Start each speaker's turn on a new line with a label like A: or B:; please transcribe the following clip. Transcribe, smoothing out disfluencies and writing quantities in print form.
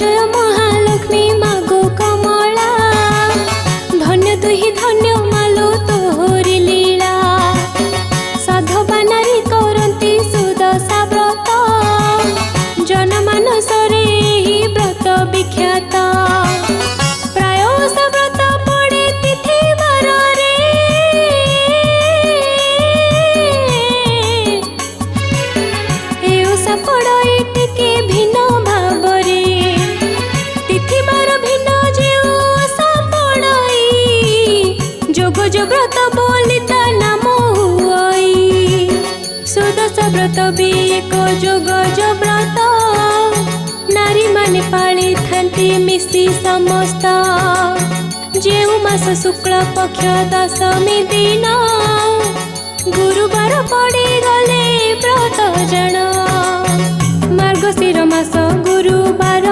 A: जय महालक्ष्मी मागो कमला धन्य तुहि धन्य मालो तोहरी लीला साधवा नारी करती सुदशा व्रत जनमानसरे ही व्रत विख्यात प्राय स व्रत पड़े तिथि बारे एसा पड़े टिके भिन्न भावरे तिथि बार भिन्न जेउ आशा पड़ई जोग जो व्रत बोली ता नाम हुई सुदशा व्रत भी एक जोग जो व्रत नारी माने पाली थांती मिसी समस्त जेउ मास शुक्ल पक्ष दशमी दिन गुरुवार पड़ी गले व्रत जन मार्गशीर मास गुरुवार